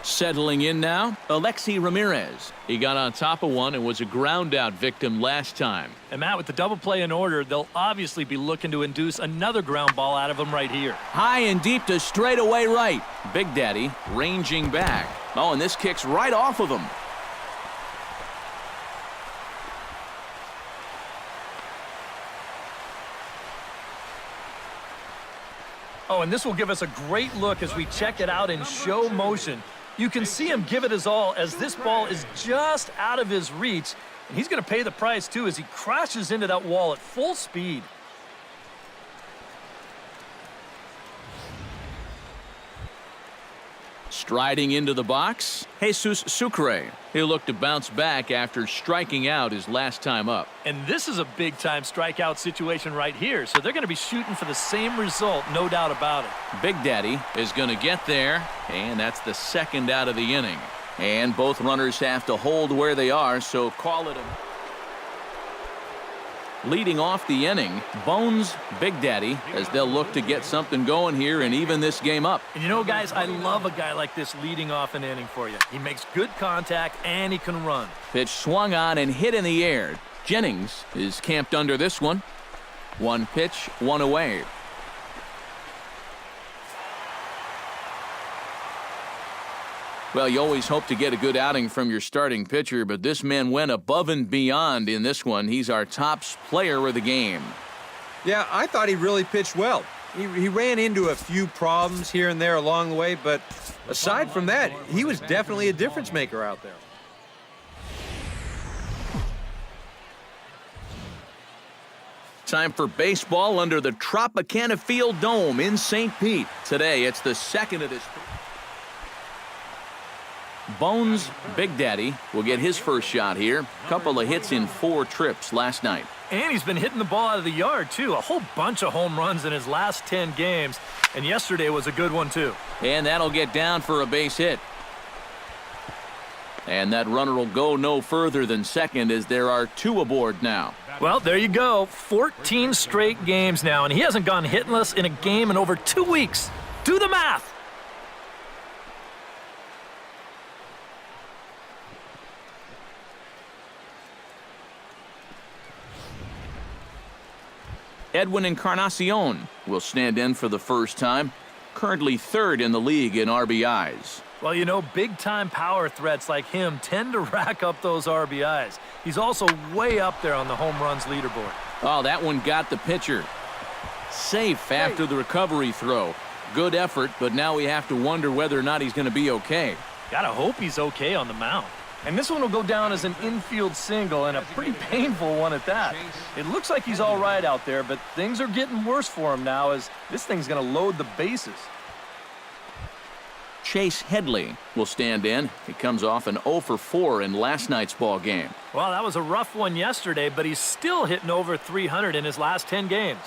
Settling in now, Alexi Ramirez. He got on top of one and was a ground-out victim last time. And, Matt, with the double play in order, they'll obviously be looking to induce another ground ball out of him right here. High and deep to straightaway right. Big Daddy ranging back. Oh, and this kicks right off of him. Oh, and this will give us a great look as we check it out in show motion. You can see him give it his all as this ball is just out of his reach. And he's going to pay the price, too, as he crashes into that wall at full speed. Striding into the box, Jesus Sucre. He'll look to bounce back after striking out his last time up. And this is a big-time strikeout situation right here, so they're going to be shooting for the same result, no doubt about it. Big Daddy is going to get there, and that's the second out of the inning. And both runners have to hold where they are, so call it a... Leading off the inning, Bones Big Daddy, as they'll look to get something going here and even this game up. And you know, guys, I love a guy like this leading off an inning for you. He makes good contact and he can run. Pitch swung on and hit in the air. Jennings is camped under this one. One pitch, one away. Well, you always hope to get a good outing from your starting pitcher, but this man went above and beyond in this one. He's our top player of the game. Yeah, I thought he really pitched well. He ran into a few problems here and there along the way, but aside from that, he was definitely a difference maker out there. Time for baseball under the Tropicana Field Dome in St. Pete. Today, it's the second of this. Bones Big Daddy will get his first shot here. Couple of hits in 4 trips last night. And he's been hitting the ball out of the yard, too. A whole bunch of home runs in his last 10 games. And yesterday was a good one, too. And that'll get down for a base hit. And that runner will go no further than second as there are 2 aboard now. Well, there you go. 14 straight games now, and he hasn't gone hitless in a game in over 2 weeks. Do the math. Edwin Encarnacion will stand in for the first time, currently 3rd in the league in RBIs. Well, you know, big-time power threats like him tend to rack up those RBIs. He's also way up there on the home runs leaderboard. Oh, that one got the pitcher. Safe after the recovery throw. Good effort, but now we have to wonder whether or not he's going to be okay. Gotta hope he's okay on the mound. And this one will go down as an infield single, and a pretty painful one at that. It looks like he's all right out there, but things are getting worse for him now as this thing's going to load the bases. Chase Headley will stand in. He comes off an 0 for 4 in last night's ball game. Well, that was a rough one yesterday, but he's still hitting over 300 in his last 10 games.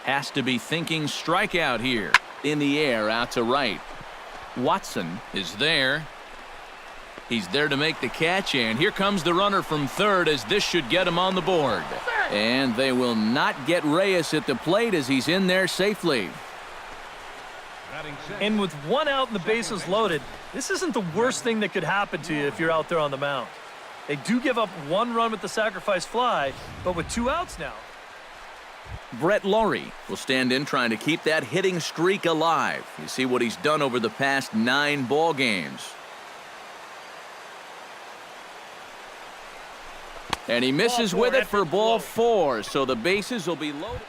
Has to be thinking strikeout here. In the air, out to right. Watson is there. He's there to make the catch, and here comes the runner from third as this should get him on the board. And they will not get Reyes at the plate as he's in there safely. And with 1 out and the bases loaded, this isn't the worst thing that could happen to you if you're out there on the mound. They do give up 1 run with the sacrifice fly, but with 2 outs now. Brett Laurie will stand in trying to keep that hitting streak alive. You see what he's done over the past 9 ball games. And he misses with it for ball 4, so the bases will be loaded.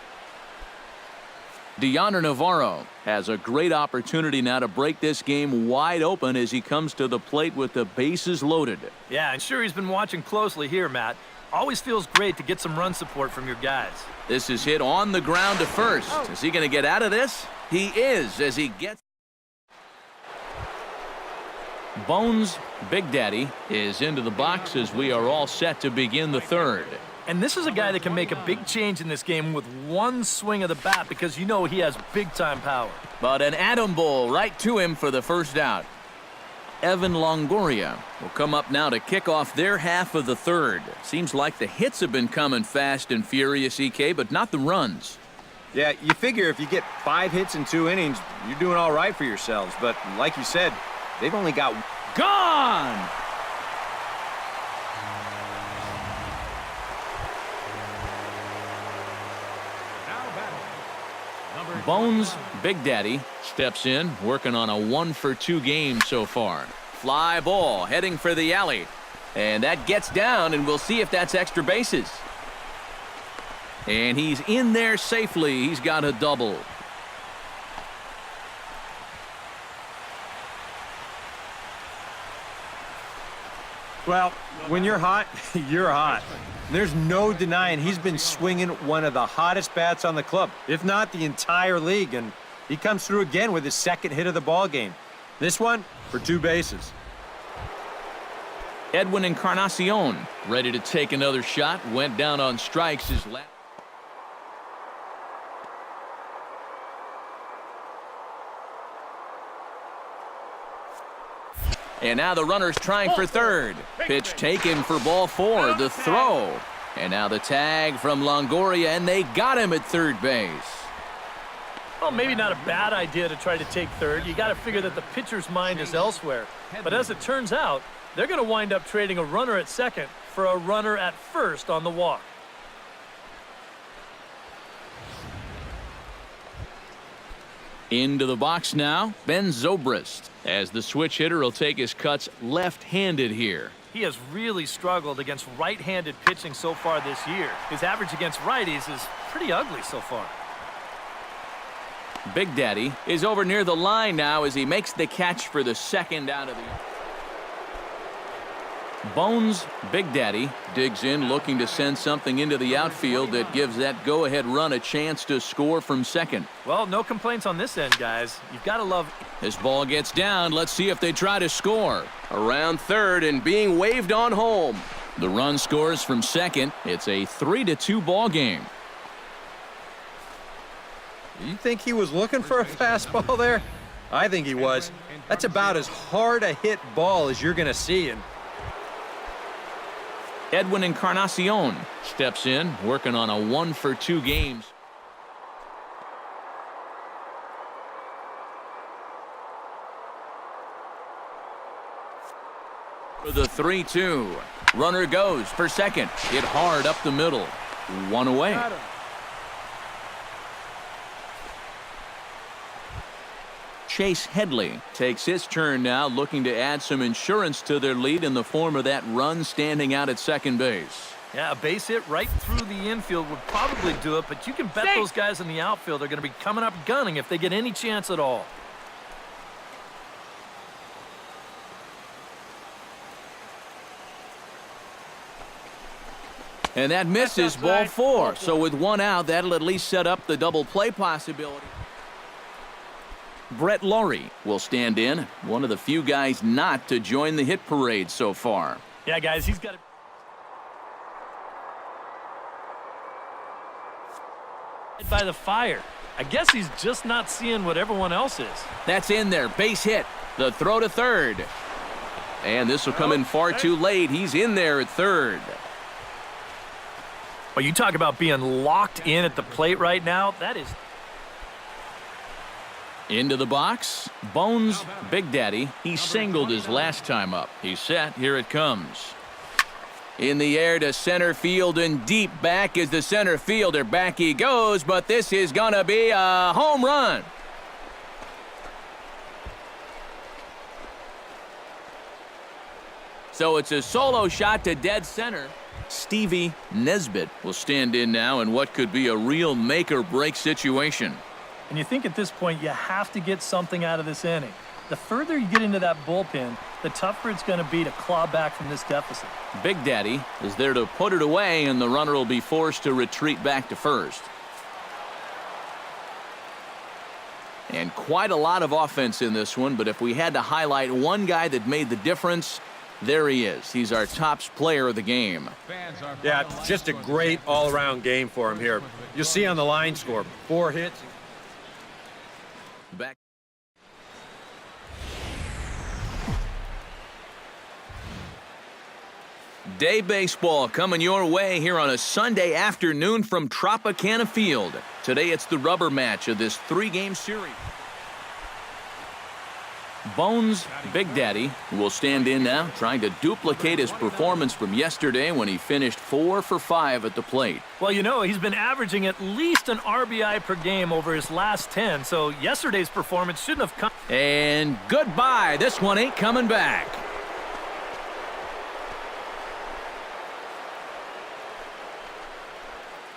Deoner Navarro has a great opportunity now to break this game wide open as he comes to the plate with the bases loaded. Yeah, I'm sure he's been watching closely here, Matt. Always feels great to get some run support from your guys. This is hit on the ground to first. Is he going to get out of this? He is as he gets. Bones Big Daddy is into the box as we are all set to begin the 3rd. And this is a guy that can make a big change in this game with 1 swing of the bat because you know he has big-time power. But an atom bowl right to him for the first out. Evan Longoria will come up now to kick off their half of the 3rd. Seems like the hits have been coming fast and furious, EK, but not the runs. Yeah, you figure if you get 5 hits in 2 innings, you're doing all right for yourselves. But like you said, They've only got Gone! Bones Big Daddy steps in, working on a 1-for-2 game so far. Fly ball heading for the alley. And that gets down, and we'll see if that's extra bases. And he's in there safely. He's got a double. Well, when you're hot, you're hot. There's no denying he's been swinging one of the hottest bats on the club, if not the entire league, and he comes through again with his second hit of the ball game. This one for 2 bases. Edwin Encarnacion ready to take another shot. Went down on strikes his last. And now the runner's trying for third. Pitch taken for ball 4. The throw. And now the tag from Longoria, and they got him at third base. Well, maybe not a bad idea to try to take third. You got to figure that the pitcher's mind is elsewhere. But as it turns out, they're going to wind up trading a runner at second for a runner at first on the walk. Into the box now, Ben Zobrist, as the switch hitter will take his cuts left-handed here. He has really struggled against right-handed pitching so far this year. His average against righties is pretty ugly so far. Big Daddy is over near the line now as he makes the catch for the second out of the... Bones Big Daddy digs in, looking to send something into the outfield that gives that go-ahead run a chance to score from second. Well, no complaints on this end, guys. You've got to love... This ball gets down. Let's see if they try to score. Around third and being waved on home. The run scores from second. It's a 3-2 ball game. You think he was looking for a fastball there? I think he was. That's about as hard a hit ball as you're going to see. And Edwin Encarnacion steps in, working on a 1-for-2 games. For the 3-2. Runner goes for second. Hit hard up the middle. 1 away. Chase Headley takes his turn now, looking to add some insurance to their lead in the form of that run standing out at second base. Yeah, a base hit right through the infield would probably do it, but you can bet those guys in the outfield are going to be coming up gunning if they get any chance at all. And that misses ball 4. So with 1 out, that'll at least set up the double play possibility. Brett Laurie will stand in, one of the few guys not to join the hit parade so far. Yeah, guys, he's got to by the fire. I guess he's just not seeing what everyone else is. That's in there. Base hit. The throw to third. And this will come in far too late. He's in there at third. Well, you talk about being locked in at the plate right now. That is... Into the box, Bones Big Daddy. He singled his last time up. He's set. Here it comes. In the air to center field and deep back is the center fielder. Back he goes, but this is going to be a home run. So it's a solo shot to dead center. Stevie Nesbitt will stand in now in what could be a real make-or-break situation. And you think at this point you have to get something out of this inning. The further you get into that bullpen, the tougher it's going to be to claw back from this deficit. Big Daddy is there to put it away, and the runner will be forced to retreat back to first. And quite a lot of offense in this one, but if we had to highlight one guy that made the difference, there he is. He's our top player of the game. yeah, just a great all-around game for him here. You'll see on the line score, 4 hits. Back. Day baseball coming your way here on a Sunday afternoon from Tropicana Field. Today it's the rubber match of this 3-game series. Bones Big Daddy will stand in now, trying to duplicate his performance from yesterday when he finished 4 for 5 at the plate. Well, you know, he's been averaging at least an RBI per game over his last 10, so yesterday's performance shouldn't have come. And goodbye. This one ain't coming back.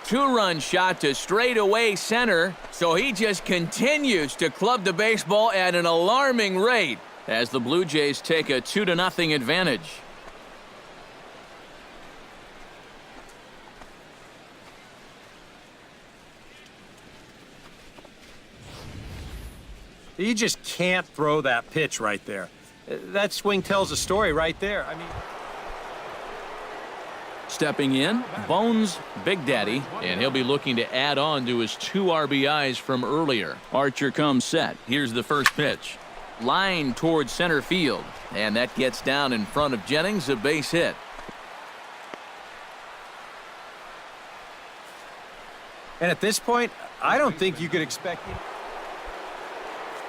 Two-run shot to straightaway center, so he just continues to club the baseball at an alarming rate as the Blue Jays take a 2-0 advantage. You just can't throw that pitch right there. That swing tells a story right there. I mean, stepping in, Bones Big Daddy, and he'll be looking to add on to his 2 RBIs from earlier. Archer comes set. Here's the first pitch. Line towards center field, and that gets down in front of Jennings, a base hit. and at this point, I don't think you could expect him.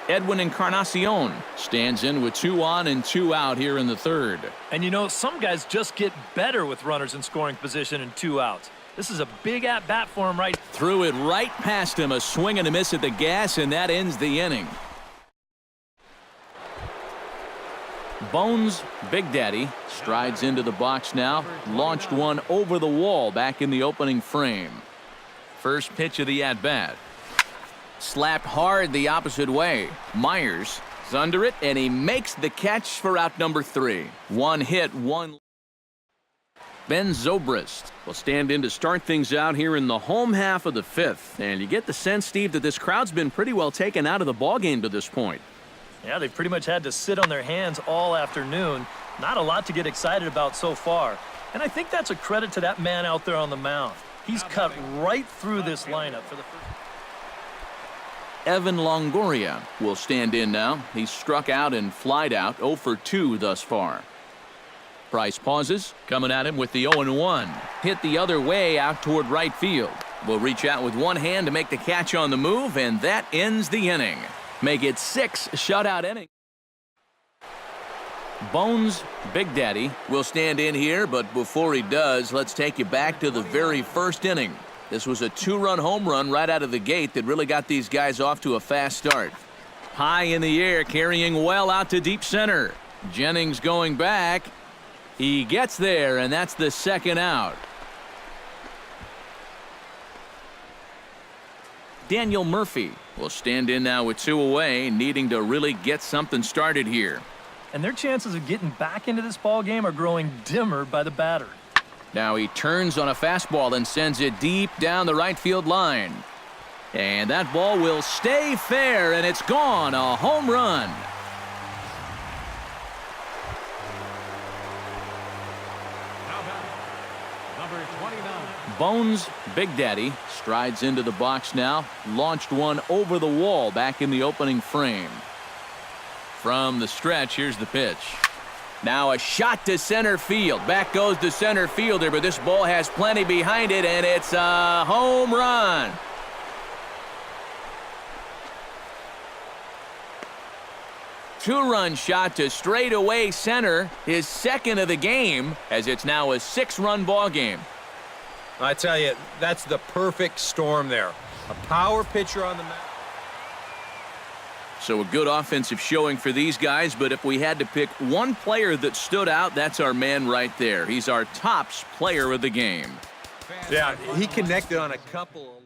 Edwin Encarnacion stands in with 2 on and 2 out here in the third. And you know, some guys just get better with runners in scoring position and 2 outs. This is a big at-bat for him right. Threw it right past him, a swing and a miss at the gas, and that ends the inning. Bones Big Daddy strides into the box now, launched one over the wall back in the opening frame. First pitch of the at-bat. Slapped hard the opposite way. Myers is under it, and he makes the catch for out number 3. 1 hit, 1. Ben Zobrist will stand in to start things out here in the home half of the 5th. And you get the sense, Steve, that this crowd's been pretty well taken out of the ballgame to this point. Yeah, they've pretty much had to sit on their hands all afternoon. Not a lot to get excited about so far. And I think that's a credit to that man out there on the mound. He's cut right through this lineup for the first. Evan Longoria will stand in now. He's struck out and flied out, 0 for 2 thus far. Price pauses, coming at him with the 0-1. Hit the other way out toward right field. Will reach out with one hand to make the catch on the move, and that ends the inning. Make it 6 shutout innings. Bones Big Daddy will stand in here, but before he does, let's take you back to the very first inning. This was a 2-run home run right out of the gate that really got these guys off to a fast start. High in the air, carrying well out to deep center. Jennings going back. He gets there, and that's the second out. Daniel Murphy will stand in now with 2 away, needing to really get something started here. And their chances of getting back into this ball game are growing dimmer by the batter. Now he turns on a fastball and sends it deep down the right field line. And that ball will stay fair, and it's gone. A home run. Number 29. Bones Big Daddy strides into the box now. Launched one over the wall back in the opening frame. From the stretch, here's the pitch. Now a shot to center field. Back goes the center fielder, but this ball has plenty behind it, and it's a home run. Two-run shot to straightaway center, his second of the game, as it's now a 6-run ball game. I tell you, that's the perfect storm there. A power pitcher on the mound. So a good offensive showing for these guys, but if we had to pick one player that stood out, that's our man right there. He's our tops player of the game. Yeah, he connected on a couple.